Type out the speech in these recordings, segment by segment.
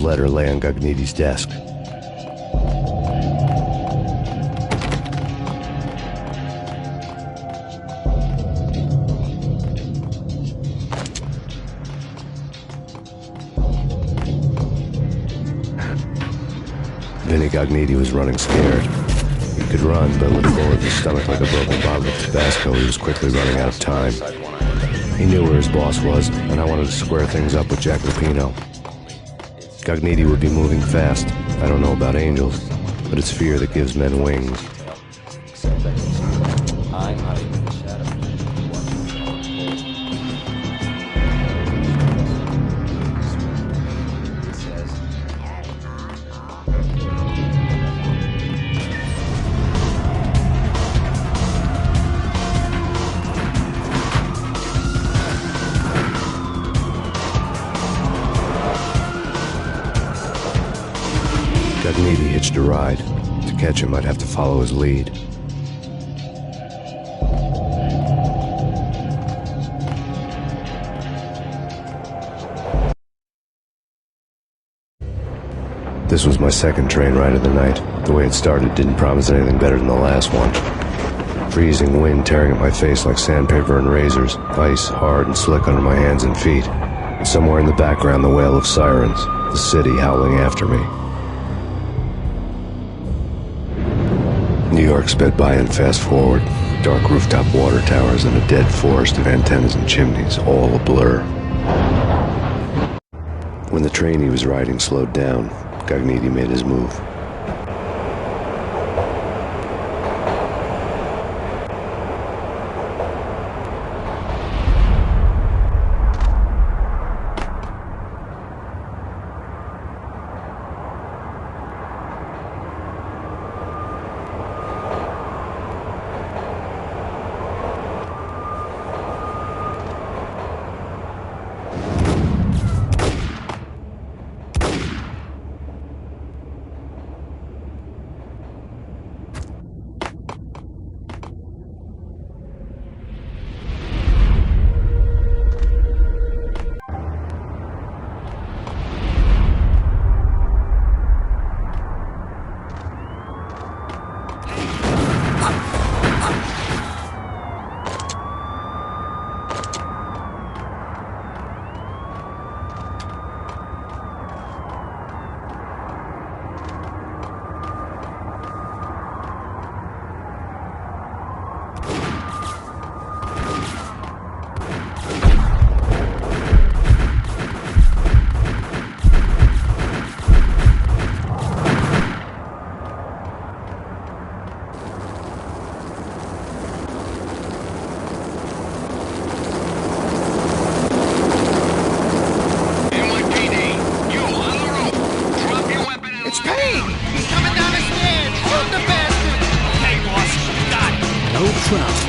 letter lay on Gagniti's desk. Vinny Gagniti was running scared. He could run, but with a bullet in his stomach like a broken bottle of Tabasco, he was quickly running out of time. He knew where his boss was, and I wanted to square things up with Jack Lupino. Gagniti would be moving fast. I don't know about angels, but it's fear that gives men wings. Gagniti hitched a ride. To catch him, I'd have to follow his lead. This was my second train ride of the night. The way it started didn't promise anything better than the last one. Freezing wind tearing at my face like sandpaper and razors, ice hard and slick under my hands and feet, and somewhere in the background the wail of sirens, the city howling after me. New York sped by in fast forward, dark rooftop water towers and a dead forest of antennas and chimneys, all a blur. When the train he was riding slowed down, Gagniti made his move. It's Payne! He's coming down the stairs! Shoot the bastard! Okay, boss. Got it. No trouble.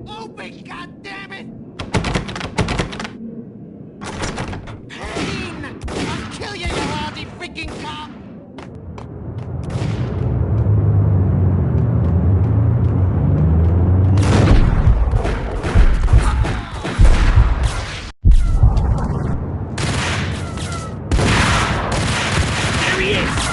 Open, goddammit! Payne! I'll kill you, you lousy freaking cop! There he is!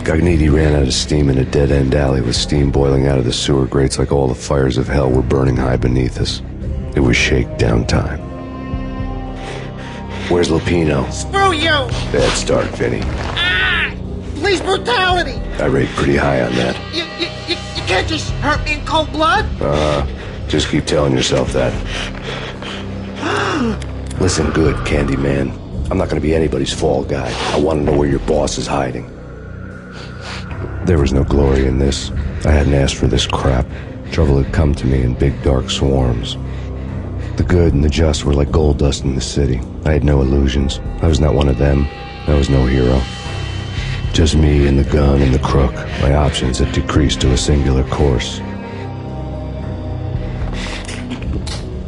Gognitti ran out of steam in a dead-end alley with steam boiling out of the sewer grates like all the fires of hell were burning high beneath us. It was shakedown time. Where's Lupino? Screw you! Bad start, Vinny. Ah! Police brutality! I rate pretty high on that. You can't just hurt me in cold blood! Just keep telling yourself that. Listen good, Candyman. I'm not gonna be anybody's fall guy. I want to know where your boss is hiding. There was no glory in this. I hadn't asked for this crap. Trouble had come to me in big dark swarms. The good and the just were like gold dust in the city. I had no illusions. I was not one of them. I was no hero. Just me and the gun and the crook. My options had decreased to a singular course.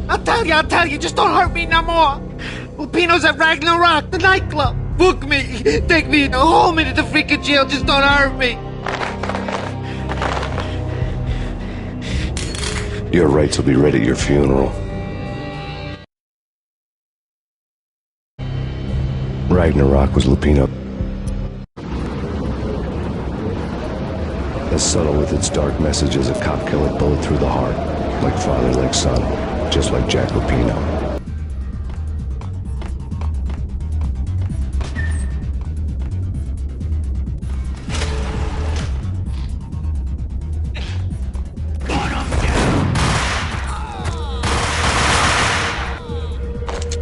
I'll tell you, just don't hurt me no more! Lupino's at Ragnarok, the nightclub! Book me! Take me, hold me to the freaking jail, just don't hurt me! Your rights will be ready at your funeral. Ragnarok was Lupino. As subtle with its dark message as a cop killer bullet through the heart. Like father, like son. Just like Jack Lupino.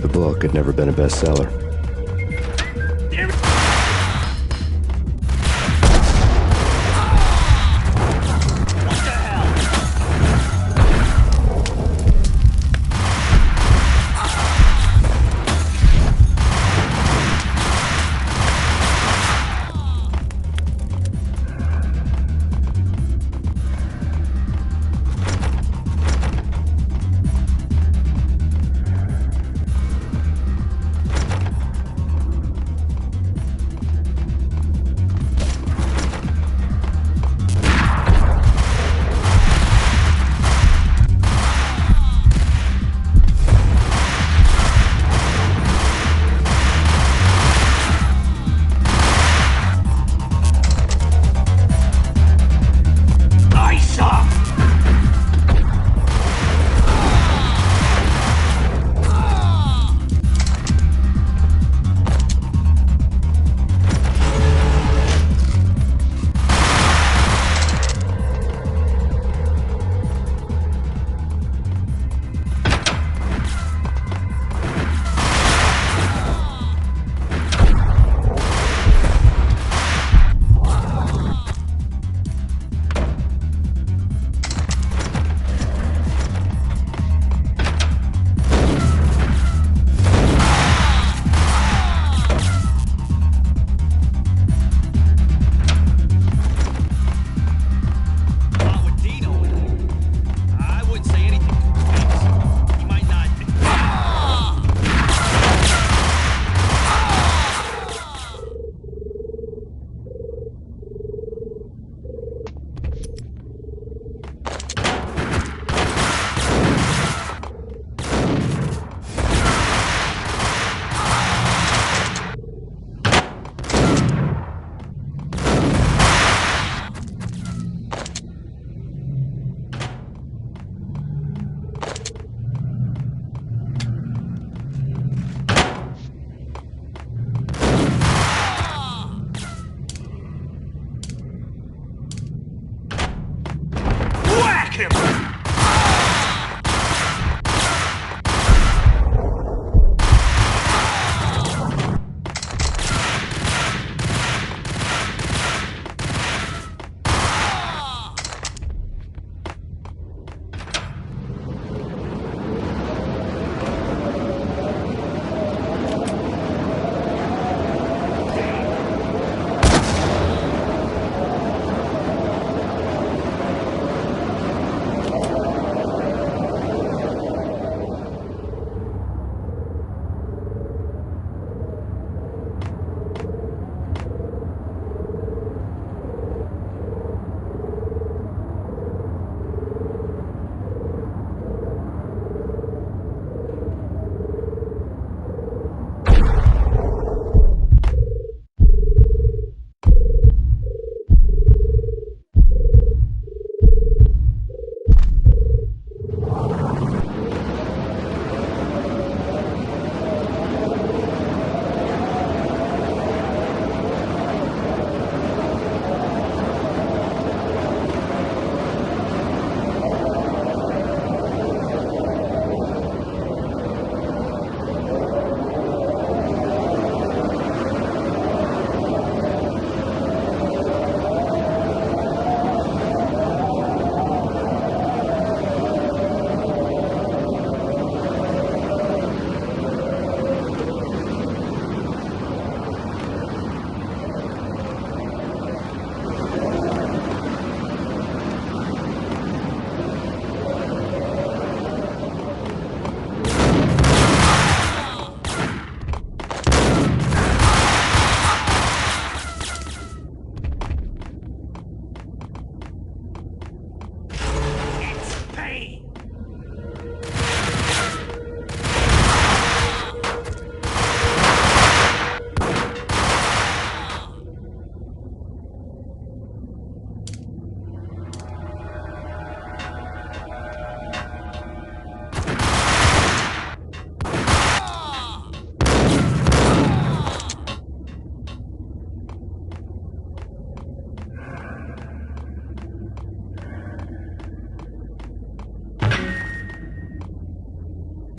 The book had never been a bestseller.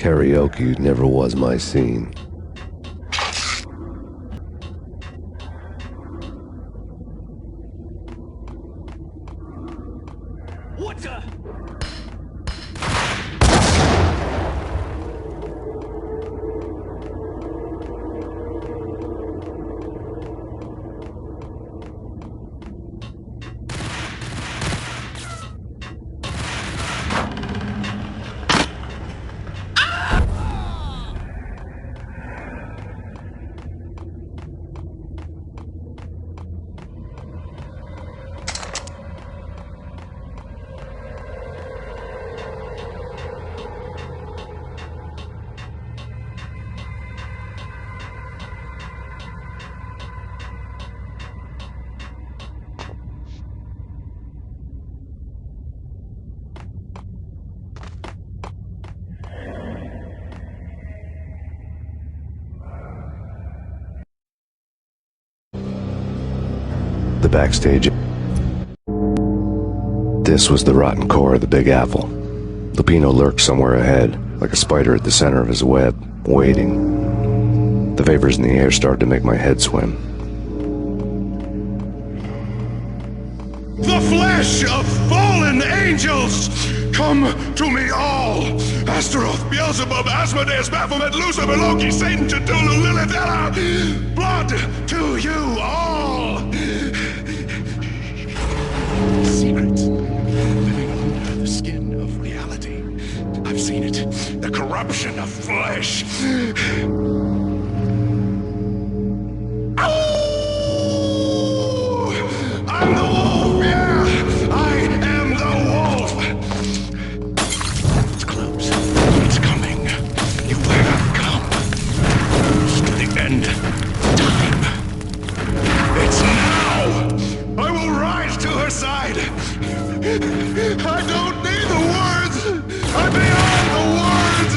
Karaoke never was my scene. What the? The backstage. This was the rotten core of the Big Apple. Lupino lurked somewhere ahead, like a spider at the center of his web, waiting. The vapors in the air started to make my head swim. The flesh of fallen angels! Come to me all! Astaroth, Beelzebub, Asmodeus, Baphomet, Lucifer, Loki, Satan, Cthulhu, Lilith, Ella! Blood to you all! Secret. Living under the skin of reality. I've seen it. The corruption of flesh. Ow! I'm the wolf, yeah! I am the wolf! It's close. It's coming. You have come. To the end. Time. It's now! I will rise to her side! I don't need the words! I'm beyond the words!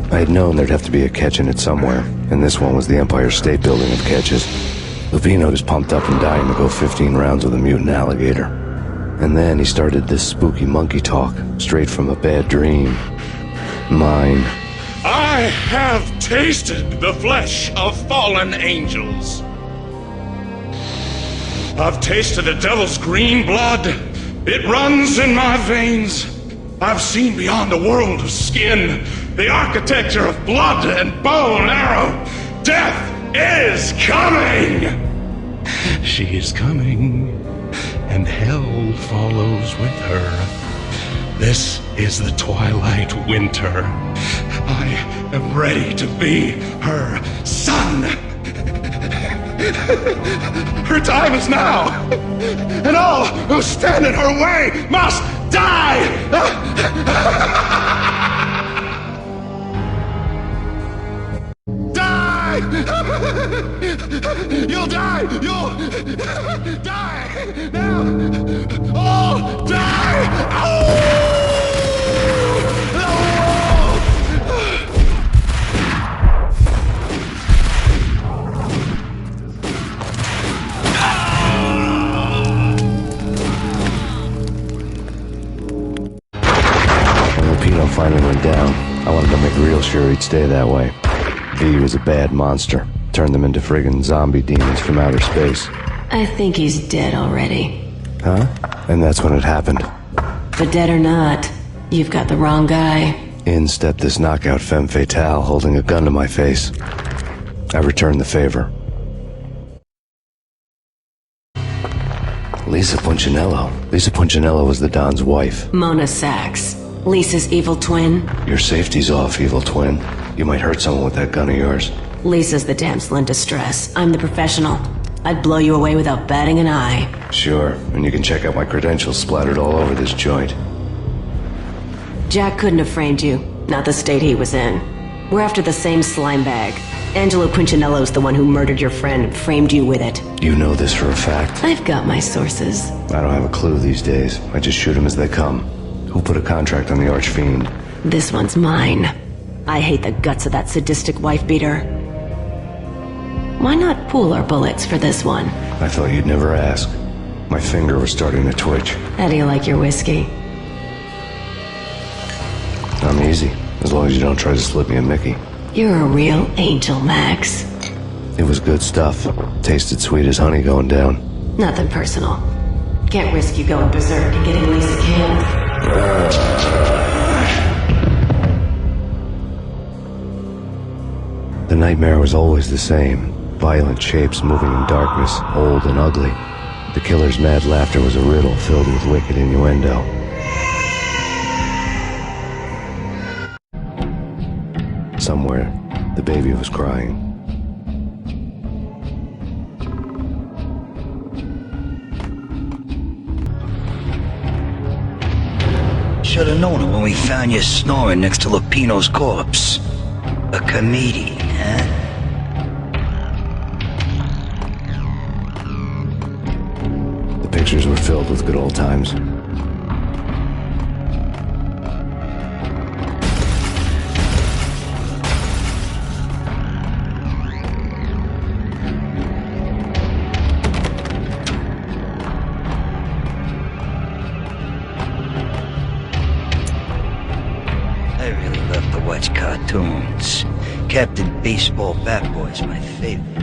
I had known there'd have to be a catch in it somewhere, and this one was the Empire State Building of catches. Lupino was pumped up and dying to go 15 rounds with a mutant alligator. And then he started this spooky monkey talk, straight from a bad dream. Mine. I have tasted the flesh of fallen angels. I've tasted the devil's green blood. It runs in my veins. I've seen beyond the world of skin, the architecture of blood and bow and arrow. Death is coming! She is coming, and hell follows with her. This is the twilight winter. I am ready to be her son. Her time is now, and all who stand in her way must die! Die! You'll die! You'll die! Now! All die! Finally went down. I wanted to make real sure he'd stay that way. V was a bad monster. Turned them into friggin' zombie demons from outer space. I think he's dead already. Huh? And that's when it happened. But dead or not, you've got the wrong guy. In stepped this knockout femme fatale holding a gun to my face. I returned the favor. Lisa Punchinello. Lisa Punchinello was the Don's wife. Mona Sachs. Lisa's evil twin. Your safety's off, evil twin. You might hurt someone with that gun of yours. Lisa's the damsel in distress. I'm the professional. I'd blow you away without batting an eye. Sure, and you can check out my credentials splattered all over this joint. Jack couldn't have framed you. Not the state he was in. We're after the same slime bag. Angelo Punchinello's the one who murdered your friend and framed you with it. You know this for a fact? I've got my sources. I don't have a clue these days. I just shoot them as they come. Who put a contract on the archfiend? This one's mine. I hate the guts of that sadistic wife-beater. Why not pool our bullets for this one? I thought you'd never ask. My finger was starting to twitch. How do you like your whiskey? I'm easy, as long as you don't try to slip me a Mickey. You're a real angel, Max. It was good stuff. Tasted sweet as honey going down. Nothing personal. Can't risk you going berserk and getting Lisa killed. The nightmare was always the same. Violent shapes moving in darkness, old and ugly. The killer's mad laughter was a riddle filled with wicked innuendo. Somewhere, the baby was crying. Should've known it when we found you snoring next to Lupino's corpse. A comedian, huh? The pictures were filled with good old times. I really love to watch cartoons. Captain Baseball Bat Boy's my favorite.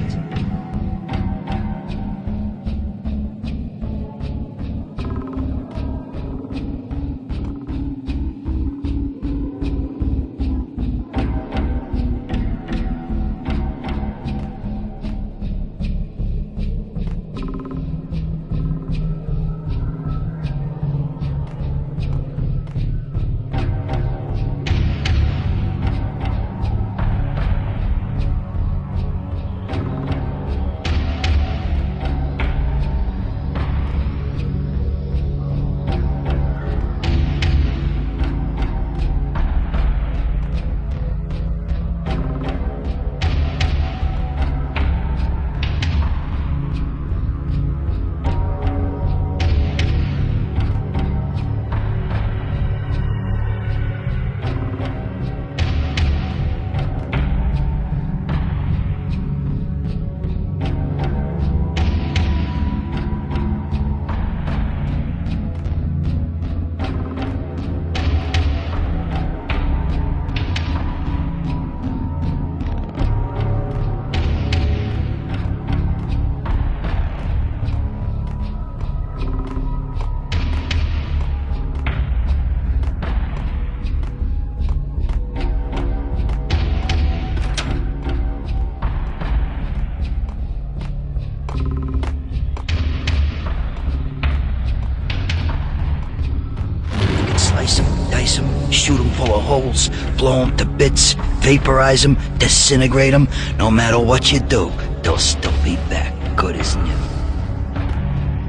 Slice them, dice them, shoot them full of holes, blow them to bits, vaporize them, disintegrate them. No matter what you do, they'll still be back, good as new.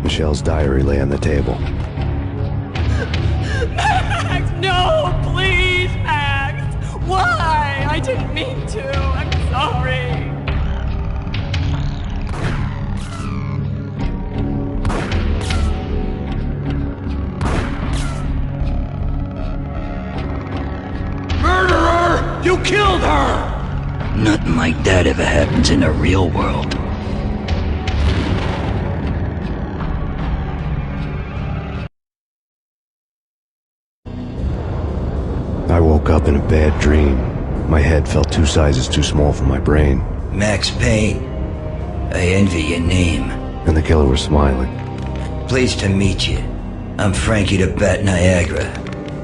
Michelle's diary lay on the table. Max, no, please, Max. Why? I didn't mean to. I'm sorry. Murderer! You killed her! Nothing like that ever happens in the real world. I woke up in a bad dream. My head felt 2 sizes too small for my brain. Max Payne. I envy your name. And the killer was smiling. Pleased to meet you. I'm Frankie the Bat Niagara.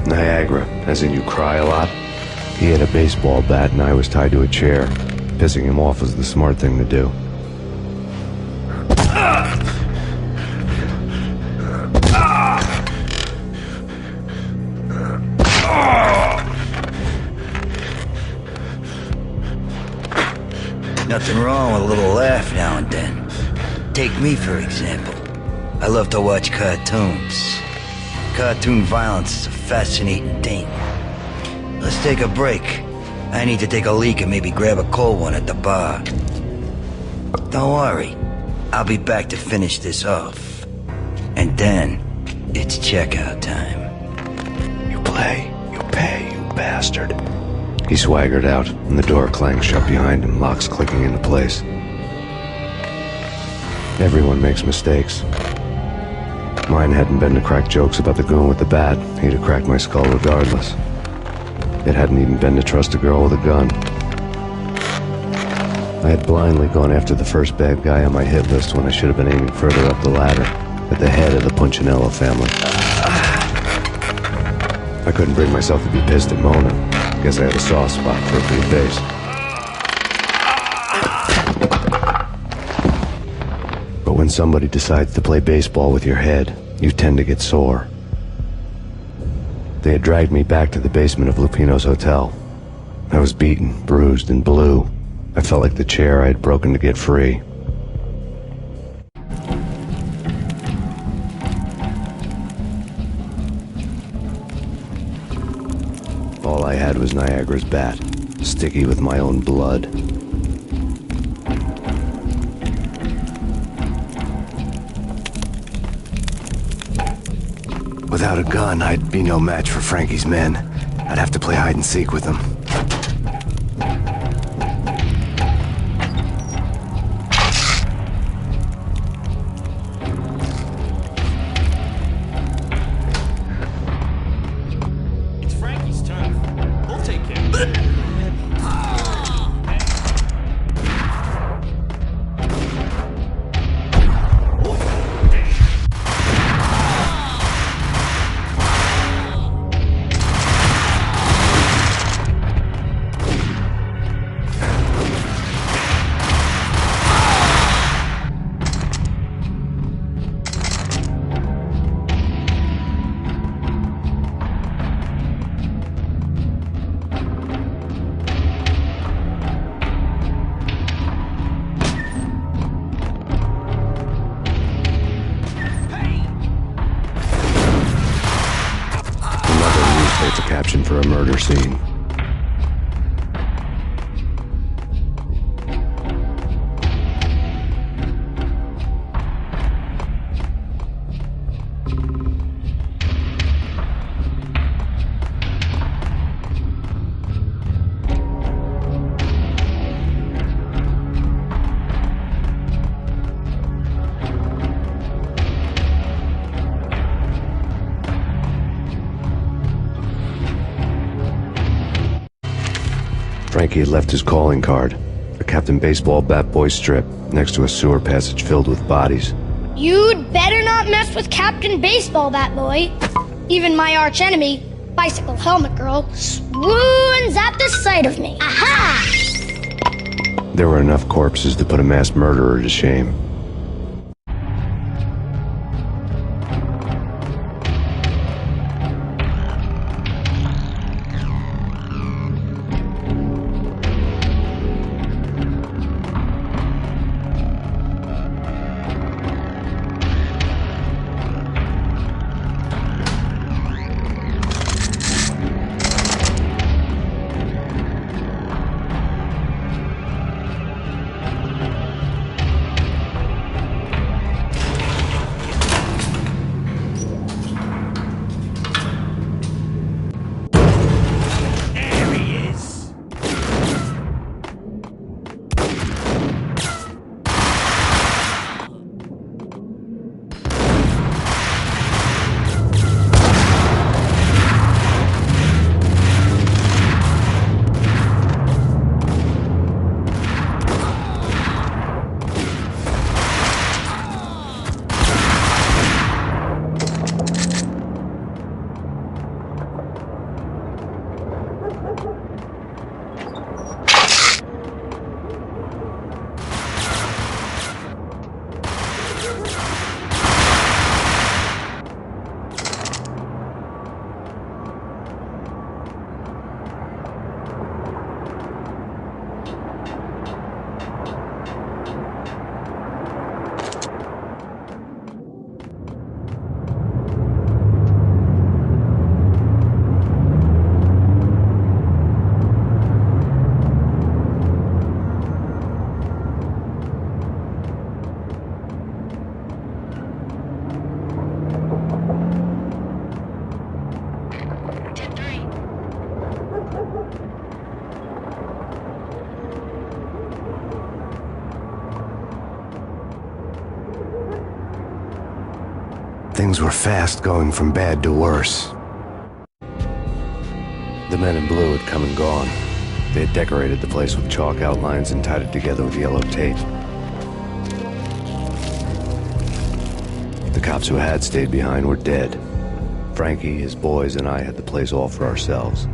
Niagara, as in you cry a lot? He had a baseball bat and I was tied to a chair. Pissing him off was the smart thing to do. Nothing wrong with a little laugh now and then. Take me, for example. I love to watch cartoons. Cartoon violence is a fascinating thing. Let's take a break. I need to take a leak and maybe grab a cold one at the bar. Don't worry. I'll be back to finish this off. And then, it's checkout time. You play, you pay, you bastard. He swaggered out, and the door clanged shut behind him, locks clicking into place. Everyone makes mistakes. Mine hadn't been to crack jokes about the goon with the bat. He'd have cracked my skull regardless. It hadn't even been to trust a girl with a gun. I had blindly gone after the first bad guy on my hit list when I should have been aiming further up the ladder, at the head of the Punchinello family. I couldn't bring myself to be pissed at Mona. Guess I had a soft spot for a pretty face. But when somebody decides to play baseball with your head, you tend to get sore. They had dragged me back to the basement of Lupino's hotel. I was beaten, bruised, and blue. I felt like the chair I had broken to get free. All I had was Niagara's bat, sticky with my own blood. Without a gun, I'd be no match for Frankie's men. I'd have to play hide and seek with them. It's Frankie's turn. We'll take care of it. Caption for a murder scene. Frankie had left his calling card, a Captain Baseball bat boy strip, next to a sewer passage filled with bodies. You'd better not mess with Captain Baseball Bat Boy. Even my archenemy, Bicycle Helmet Girl, swoons at the sight of me. Aha! There were enough corpses to put a mass murderer to shame. Things were fast going from bad to worse. The men in blue had come and gone. They had decorated the place with chalk outlines and tied it together with yellow tape. The cops who had stayed behind were dead. Frankie, his boys, and I had the place all for ourselves.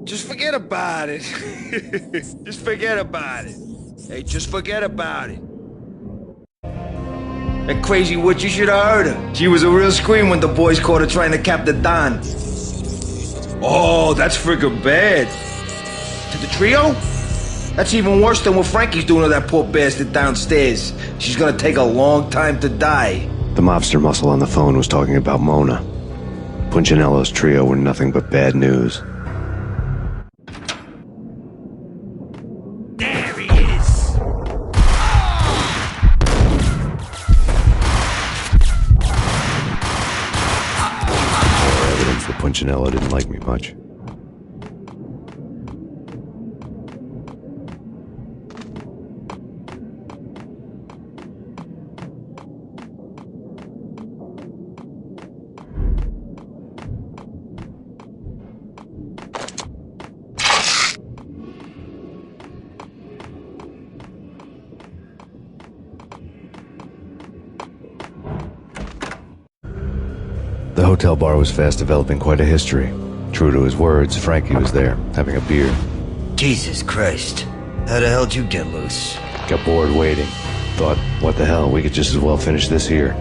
Just forget about it. Just forget about it. Hey, just forget about it. That crazy witch, you should have heard her. She was a real scream when the boys caught her trying to cap the Don. Oh, that's friggin' bad. To the trio? That's even worse than what Frankie's doing to that poor bastard downstairs. She's gonna take a long time to die. The mobster muscle on the phone was talking about Mona. Punchinello's trio were nothing but bad news. There he is! More evidence that Punchinello didn't like me much. The hotel bar was fast developing quite a history. True to his words, Frankie was there, having a beer. Jesus Christ. How the hell did you get loose? Got bored waiting. Thought, what the hell, we could just as well finish this here.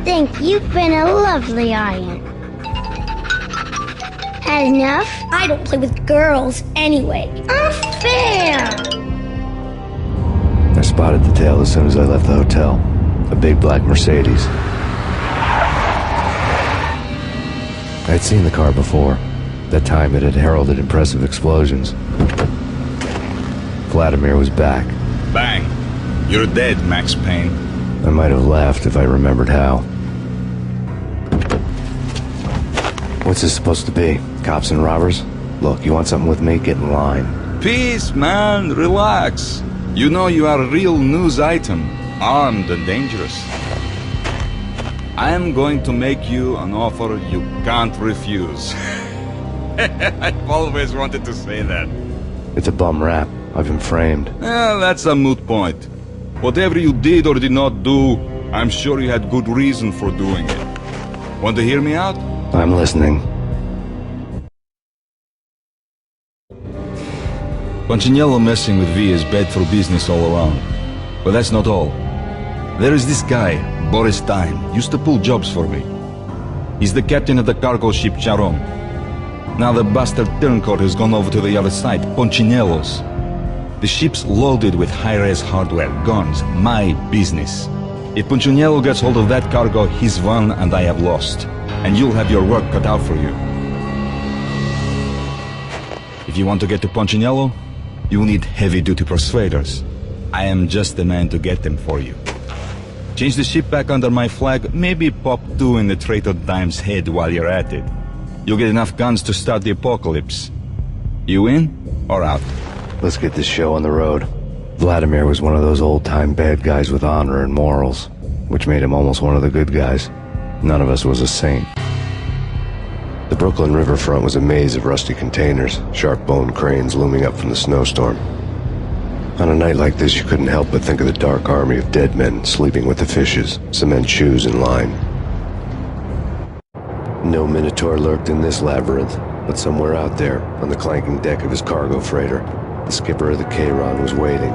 Thank you. You've been a lovely aunt. Had enough? I don't play with girls anyway. Unfair! I spotted the tail as soon as I left the hotel. A big black Mercedes. I'd seen the car before. That time it had heralded impressive explosions. Vladimir was back. Bang. You're dead, Max Payne. I might have laughed if I remembered how. What's this supposed to be? Cops and robbers? Look, you want something with me? Get in line. Peace, man. Relax. You know you are a real news item. Armed and dangerous. I am going to make you an offer you can't refuse. I've always wanted to say that. It's a bum rap. I've been framed. Well, that's a moot point. Whatever you did or did not do, I'm sure you had good reason for doing it. Want to hear me out? I'm listening. Punchinello messing with V is bad for business all around. But that's not all. There is this guy, Boris Stein, used to pull jobs for me. He's the captain of the cargo ship Charon. Now the bastard turncoat has gone over to the other side, Punchinello's. The ship's loaded with high-res hardware, guns, my business. If Punchinello gets hold of that cargo, he's won and I have lost. And you'll have your work cut out for you. If you want to get to Punchinello, you'll need heavy-duty persuaders. I am just the man to get them for you. Change the ship back under my flag, maybe pop 2 in the traitor dime's head while you're at it. You'll get enough guns to start the apocalypse. You in or out? Let's get this show on the road. Vladimir was one of those old-time bad guys with honor and morals, which made him almost one of the good guys. None of us was a saint. The Brooklyn riverfront was a maze of rusty containers, sharp-boned cranes looming up from the snowstorm. On a night like this, you couldn't help but think of the dark army of dead men sleeping with the fishes, cement shoes in line. No Minotaur lurked in this labyrinth, but somewhere out there, on the clanking deck of his cargo freighter, the skipper of the Chiron was waiting.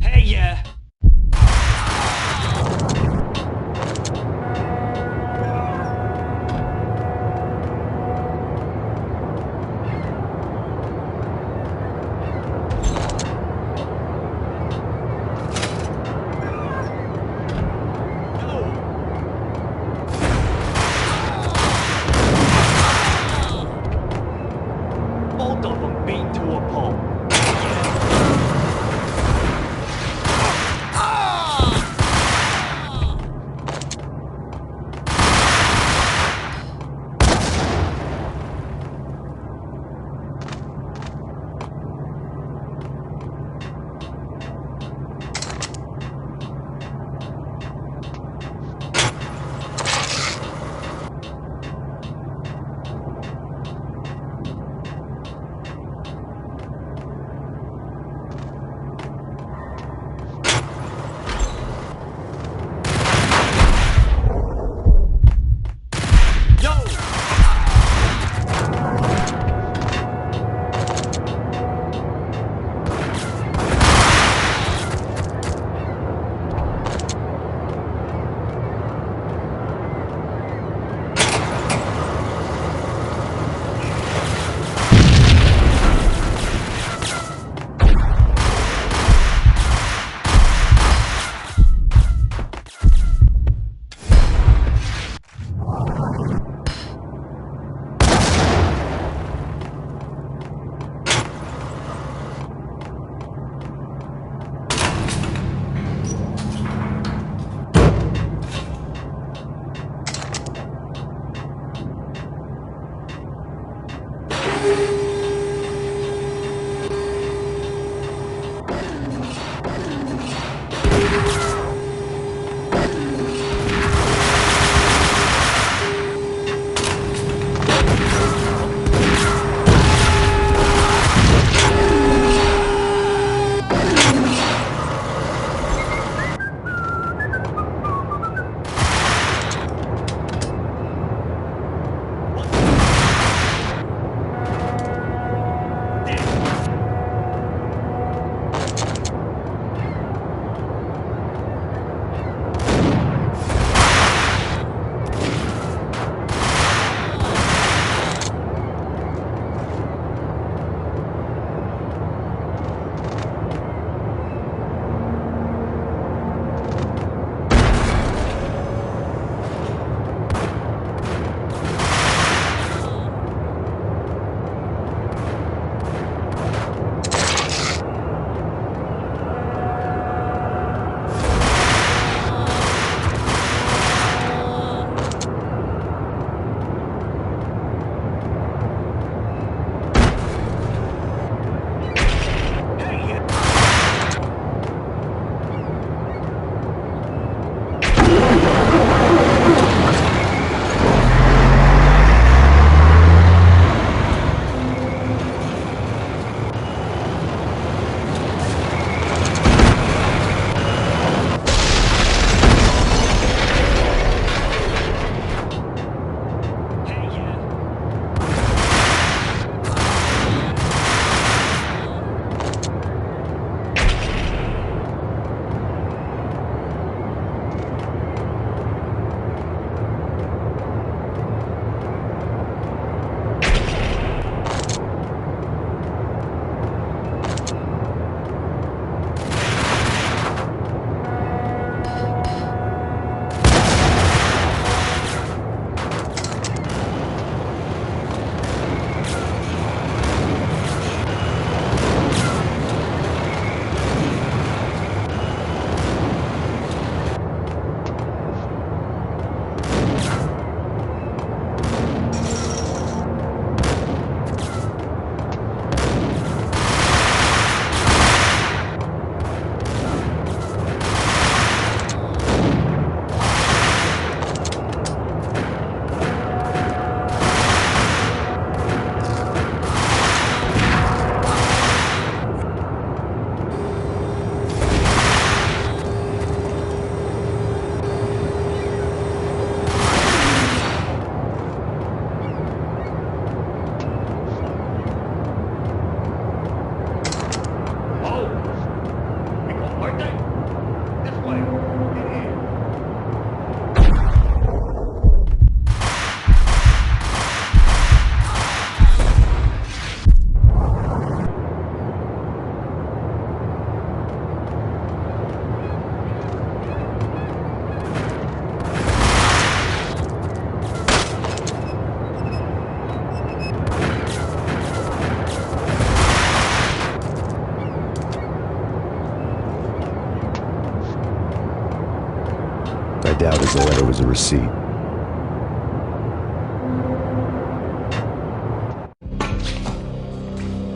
Hey, yeah. Both of them beat to a pulp. doubt his letter was a receipt.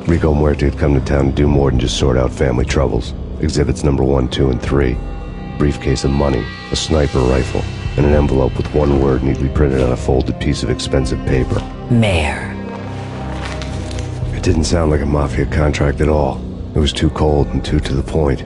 Rico Muerte had come to town to do more than just sort out family troubles. Exhibits number 1, 2, and 3. Briefcase of money, a sniper rifle, and an envelope with one word neatly printed on a folded piece of expensive paper. Mayor. It didn't sound like a mafia contract at all. It was too cold and too to the point.